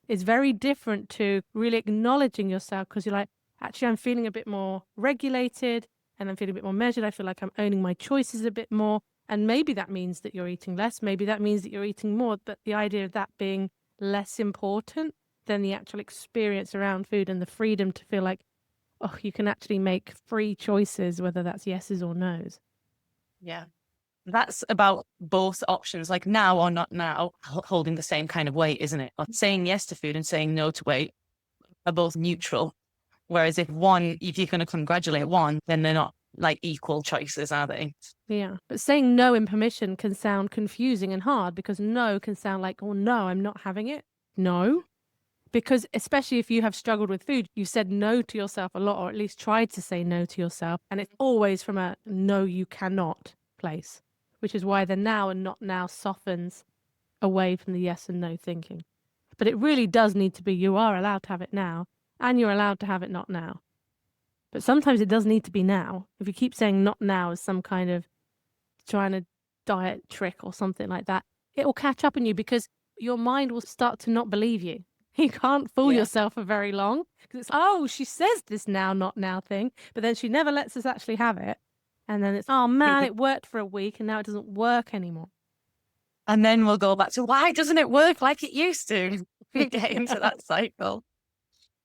is very different to really acknowledging yourself, because you're like, actually, I'm feeling a bit more regulated and I'm feeling a bit more measured. I feel like I'm owning my choices a bit more. And maybe that means that you're eating less. Maybe that means that you're eating more. But the idea of that being less important than the actual experience around food and the freedom to feel like, oh, you can actually make free choices, whether that's yeses or nos. Yeah. That's about both options, like now or not now, holding the same kind of weight, isn't it? Or saying yes to food and saying no to weight are both neutral. Whereas if you're going to congratulate one, then they're not like equal choices, are they? Yeah. But saying no in permission can sound confusing and hard, because no can sound like, oh, no, I'm not having it. No. Because especially if you have struggled with food, you've said no to yourself a lot, or at least tried to say no to yourself. And it's always from a no, you cannot place, which is why the now and not now softens away from the yes and no thinking. But it really does need to be, you are allowed to have it now, and you're allowed to have it not now. But sometimes it does need to be now. If you keep saying not now as some kind of trying to diet trick or something like that, it will catch up on you because your mind will start to not believe you. You can't fool yourself for very long because it's, oh, she says this now, not now thing, but then she never lets us actually have it. And then it's, oh man, it worked for a week and now it doesn't work anymore. And then we'll go back to, why doesn't it work like it used to? We get into that cycle.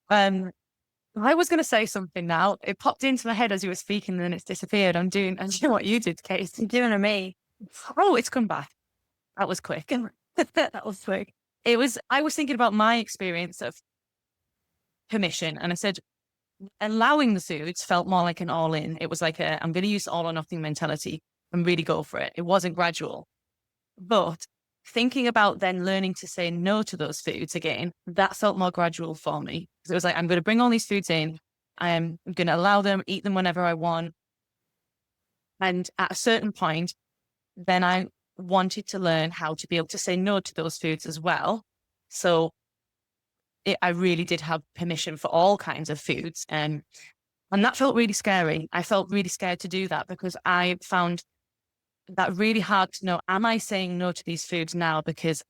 I was going to say something now. It popped into my head as you were speaking and then it's disappeared. I'm doing what you did, Katy. You're doing to me. Oh, it's come back. That was quick. That was quick. I was thinking about my experience of permission, and I said allowing the foods felt more like an all in. It was like I'm going to use all or nothing mentality and really go for it. It wasn't gradual. But thinking about then learning to say no to those foods again, that felt more gradual for me. Because it was like, I'm going to bring all these foods in. I'm going to allow them, eat them whenever I want. And at a certain point, then I wanted to learn how to be able to say no to those foods as well. So I really did have permission for all kinds of foods. And that felt really scary. I felt really scared to do that because I found that really hard to know, am I saying no to these foods now because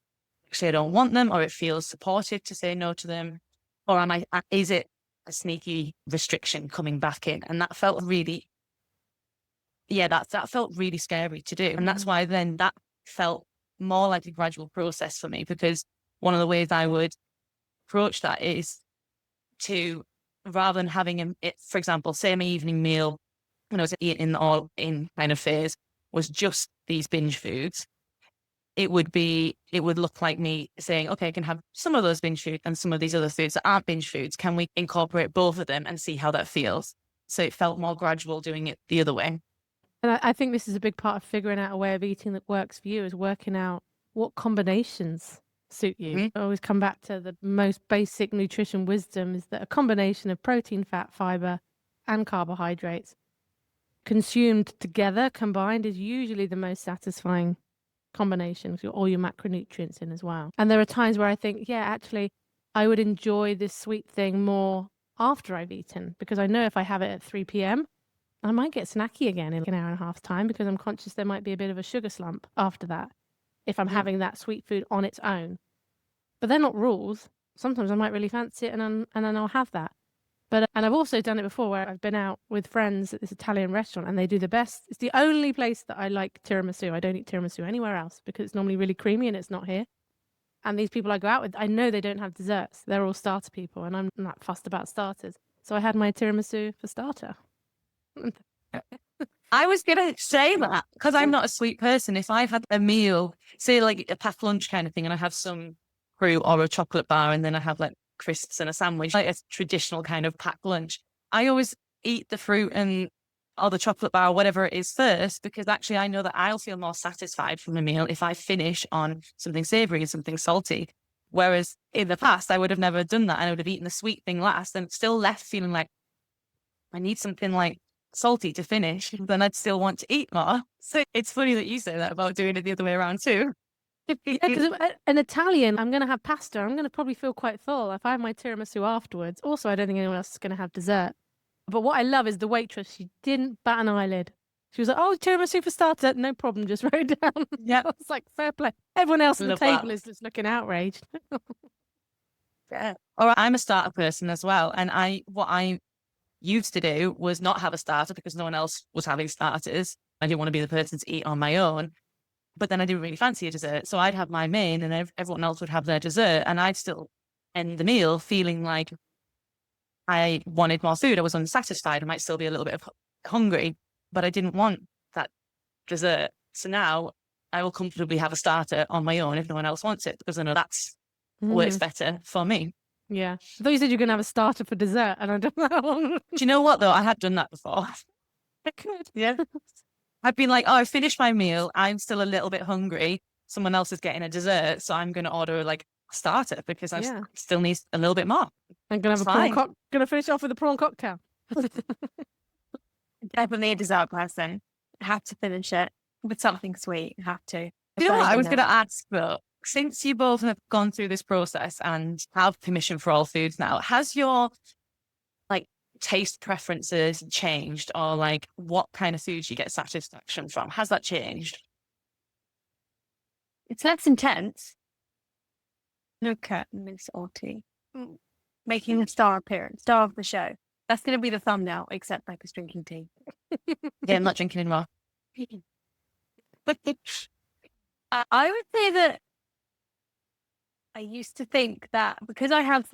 actually I don't want them, or it feels supportive to say no to them? Or is it a sneaky restriction coming back in? And that felt really, that felt really scary to do. And that's why then that felt more like a gradual process for me, because one of the ways I would approach that is to, rather than having for example, say my evening meal when I was eating all in kind of phase was just these binge foods, it would look like me saying, okay, I can have some of those binge foods and some of these other foods that aren't binge foods. Can we incorporate both of them and see how that feels? So it felt more gradual doing it the other way. And I think this is a big part of figuring out a way of eating that works for you, is working out what combinations suit you. Mm-hmm. I always come back to the most basic nutrition wisdom is that a combination of protein, fat, fiber, and carbohydrates consumed together, combined, is usually the most satisfying combination with all your macronutrients in as well. And there are times where I think, actually, I would enjoy this sweet thing more after I've eaten, because I know if I have it at 3 p.m., I might get snacky again in an hour and a half time because I'm conscious there might be a bit of a sugar slump after that if I'm having that sweet food on its own. But they're not rules. Sometimes I might really fancy it and then I'll have that. And I've also done it before where I've been out with friends at this Italian restaurant and they do the best. It's the only place that I like tiramisu. I don't eat tiramisu anywhere else because it's normally really creamy and it's not here. And these people I go out with, I know they don't have desserts. They're all starter people and I'm not fussed about starters. So I had my tiramisu for starter. I was going to say that because I'm not a sweet person. If I've had a meal, say like a packed lunch kind of thing, and I have some fruit or a chocolate bar, and then I have like crisps and a sandwich, like a traditional kind of packed lunch, I always eat the fruit or the chocolate bar, or whatever it is first, because actually I know that I'll feel more satisfied from a meal if I finish on something savory and something salty. Whereas in the past, I would have never done that. I would have eaten the sweet thing last and still left feeling like I need something like salty to finish, then I'd still want to eat more. So it's funny that you say that about doing it the other way around too. Because an Italian, I'm going to have pasta. I'm going to probably feel quite full if I have my tiramisu afterwards. Also, I don't think anyone else is going to have dessert. But what I love is the waitress. She didn't bat an eyelid. She was like, "Oh, tiramisu for starter, no problem. Just wrote it down." Yeah, it's like fair play. Everyone else at the table that. is just looking outraged. Yeah. Or I'm a starter person as well, and what I used to do was not have a starter because no one else was having starters. I didn't want to be the person to eat on my own. But then I didn't really fancy a dessert. So I'd have my main and everyone else would have their dessert. And I'd still end the meal feeling like I wanted more food. I was unsatisfied. I might still be a little bit hungry, but I didn't want that dessert. So now I will comfortably have a starter on my own if no one else wants it, because I know that's works better for me. Yeah. I thought you said you're going to have a starter for dessert and I don't know. Do you know what though? I had done that before. I could. Yeah. I'd been like, oh, I finished my meal. I'm still a little bit hungry. Someone else is getting a dessert. So I'm going to order like starter because I Yeah. still need a little bit more. I'm gonna have It's a prawn fine. gonna finish off with a prawn cocktail. Definitely a dessert person. Have to finish it with something sweet. Have to. You know what? I was going Gonna- to ask though, since you both have gone through this process and have permission for all foods now, has your like taste preferences changed, or like what kind of foods you get satisfaction from? Has that changed? It's less intense. Look at Miss Orty making a star appearance, star of the show. That's going to be the thumbnail, except like drinking tea. Yeah, I'm not drinking anymore. I would say that I used to think that because I have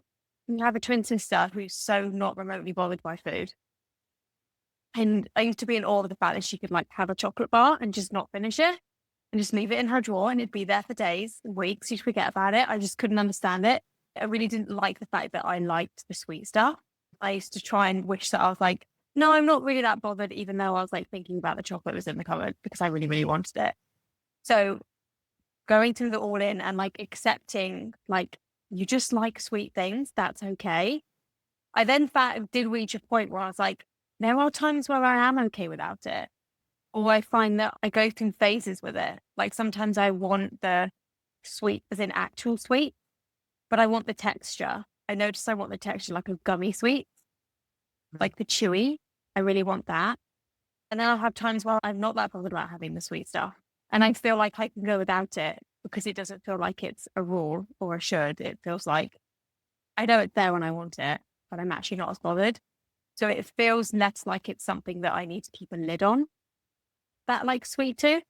a twin sister who's so not remotely bothered by food. And I used to be in awe of the fact that she could like have a chocolate bar and just not finish it and just leave it in her drawer and it'd be there for days and weeks. You'd forget about it. I just couldn't understand it. I really didn't like the fact that I liked the sweet stuff. I used to try and wish that I was like, no, I'm not really that bothered, even though I was like thinking about the chocolate was in the cupboard because I really, really wanted it. So going through the all in and like accepting like you just like sweet things, that's okay. I then did reach a point where I was like, there are times where I am okay without it. Or I find that I go through phases with it. Like sometimes I want the sweet as in actual sweet, but I want the texture. I notice I want the texture like a gummy sweet, like the chewy. I really want that. And then I'll have times where I'm not that bothered about having the sweet stuff. And I feel like I can go without it because it doesn't feel like it's a rule or a should. It feels like I know it's there when I want it, but I'm actually not as bothered. So it feels less like it's something that I need to keep a lid on. That like sweet tooth.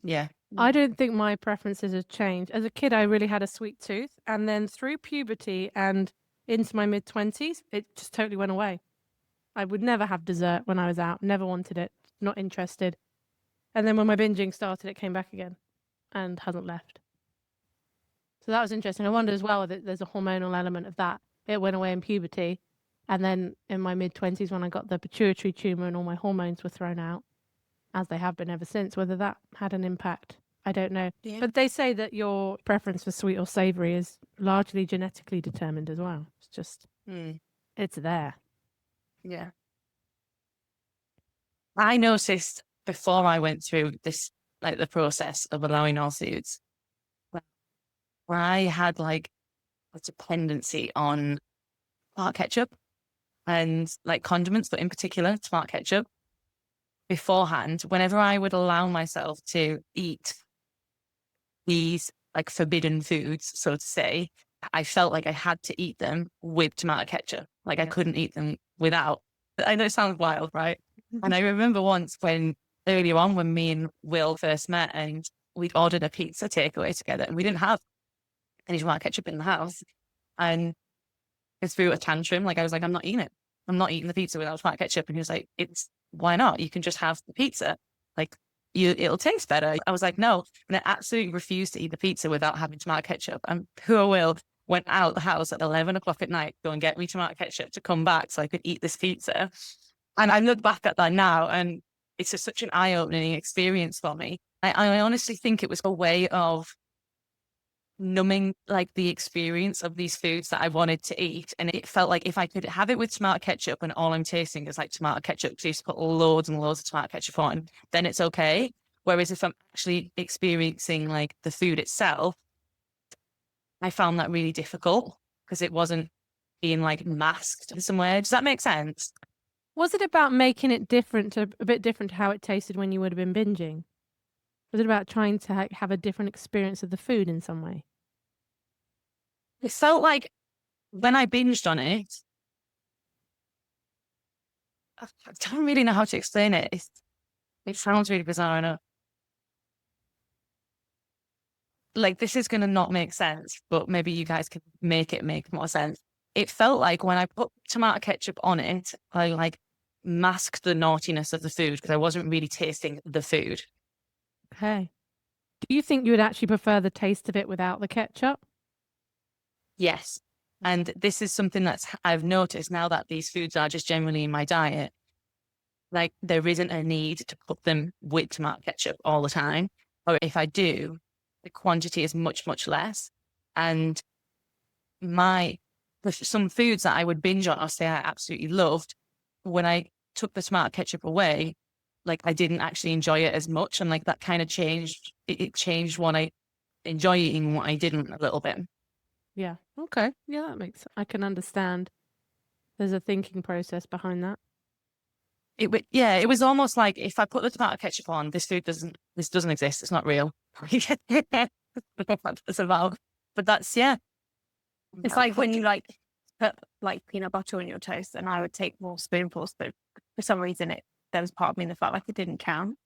Yeah. I don't think my preferences have changed. As a kid, I really had a sweet tooth. And then through puberty and into my mid-20s, it just totally went away. I would never have dessert when I was out. Never wanted it. Not interested. And then when my binging started, it came back again and hasn't left. So that was interesting. I wonder as well that there's a hormonal element of that. It went away in puberty. And then in my mid-20s, when I got the pituitary tumor and all my hormones were thrown out, as they have been ever since, whether that had an impact, I don't know. Yeah. But they say that your preference for sweet or savoury is largely genetically determined as well. It's just, it's there. Yeah. I noticed before I went through this, like the process of allowing all foods, where I had like a dependency on tomato ketchup and like condiments, but in particular tomato ketchup. Beforehand, whenever I would allow myself to eat these like forbidden foods, so to say, I felt like I had to eat them with tomato ketchup. Like I couldn't eat them without. I know it sounds wild, right? And I remember once earlier on when me and Will first met and we'd ordered a pizza takeaway together and we didn't have any tomato ketchup in the house. And it threw a tantrum. Like I was like, I'm not eating it. I'm not eating the pizza without tomato ketchup. And he was like, why not? You can just have the pizza. Like it'll taste better. I was like, no. And I absolutely refused to eat the pizza without having tomato ketchup. And poor Will went out the house at 11 o'clock at night, go and get me tomato ketchup to come back so I could eat this pizza. And I look back at that now and it's such an eye-opening experience for me. I honestly think it was a way of numbing like the experience of these foods that I wanted to eat. And it felt like if I could have it with tomato ketchup and all I'm tasting is like tomato ketchup, because I used to put loads and loads of tomato ketchup on, then it's okay. Whereas if I'm actually experiencing like the food itself, I found that really difficult because it wasn't being like masked somewhere. Does that make sense? Was it about making it a bit different to how it tasted when you would have been binging? Was it about trying to have a different experience of the food in some way? It felt like when I binged on it, I don't really know how to explain it. It sounds really bizarre, I know. Like this is going to not make sense, but maybe you guys can make it make more sense. It felt like when I put tomato ketchup on it, I like masked the naughtiness of the food because I wasn't really tasting the food. Okay. Do you think you would actually prefer the taste of it without the ketchup? Yes. And this is something I've noticed now that these foods are just generally in my diet. Like there isn't a need to put them with tomato ketchup all the time. Or if I do, the quantity is much, much less. And some foods that I would binge on or say I absolutely loved, when I took the tomato ketchup away, like I didn't actually enjoy it as much. And like that kind of changed, it changed what I enjoy eating and what I didn't a little bit. Yeah. Okay. Yeah, I can understand. There's a thinking process behind that. It was almost like if I put the tomato ketchup on, this doesn't exist. It's not real. That's what it's about. But that's, yeah. It's like when you like put like peanut butter on your toast, and I would take more spoonfuls, but for some reason there was part of me that felt like it didn't count.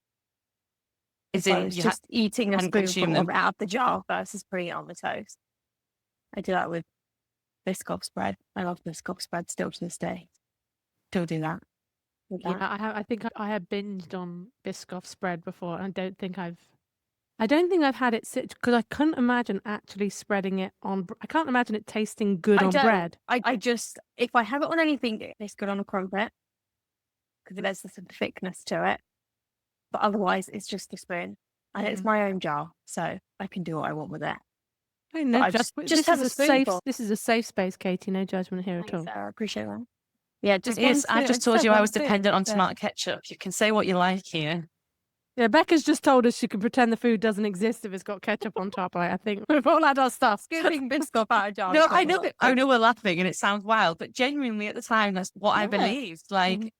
Is So I in was you just eating a hadn't consumed spoonful them. out of the jar versus putting it on the toast. I do that with Biscoff spread. I love Biscoff spread still to this day. Still do that. With Yeah, that. I think I have binged on Biscoff spread before, and I don't think I've had it because I couldn't imagine actually spreading it on. I can't imagine it tasting good on bread. I just, if I have it on anything, it tastes good on a crumpet because there's some thickness to it. But otherwise, it's just a spoon, and it's my own jar, so I can do what I want with it. Hey, no I judgment. just have a spoonful. This is a safe space, Katie. No judgment here at all. Thanks, Sarah. I appreciate that. Yeah, just It is. I just told you I was spoon. dependent on tomato ketchup. You can say what you like here. Yeah, Becca's just told us she can pretend the food doesn't exist if it's got ketchup on top. I think we've all had our stuff. Scooping Biscoff out of jar. No, I know we're laughing and it sounds wild, but genuinely at the time, that's what I believed. Like,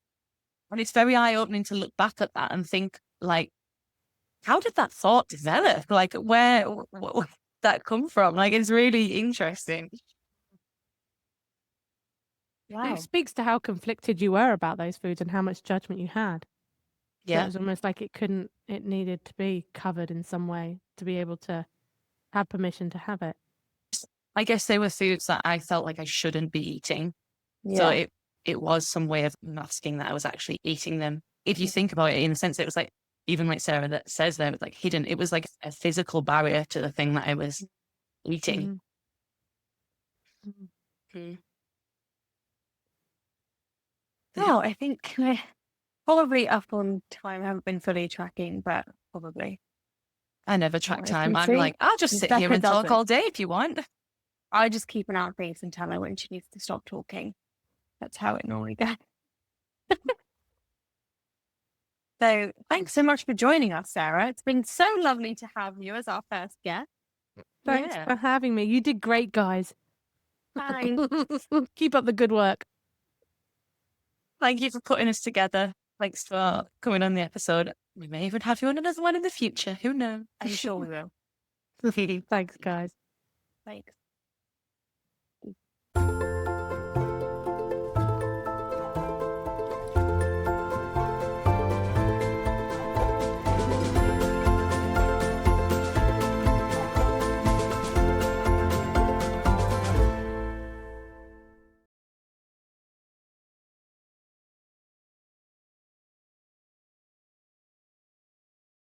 and it's very eye-opening to look back at that and think, like, how did that thought develop? Like, where did that come from? Like, it's really interesting. Wow. It speaks to how conflicted you were about those foods and how much judgment you had. So Yeah. it was almost like it needed to be covered in some way to be able to have permission to have it. I guess they were foods that I felt like I shouldn't be eating. Yeah. So it was some way of masking that I was actually eating them. If you think about it, in a sense, it was like, even like Sarah that says there, it was like hidden. It was like a physical barrier to the thing that I was eating. Oh, I think we're probably up on time. I haven't been fully tracking, but probably. I never track I time. can I'm see. like, I'll just sit here Becca and talk doesn't. all day if you want. I just keep an eye on things and tell her when she needs to stop talking. That's how it normally goes. So thanks so much for joining us, Sarah. It's been so lovely to have you as our first guest. Thanks for having me. You did great, guys. Fine. Keep up the good work. Thank you for putting us together. Thanks for coming on the episode. We may even have you on another one in the future. Who knows? I'm sure we will. Thanks, guys. Thanks.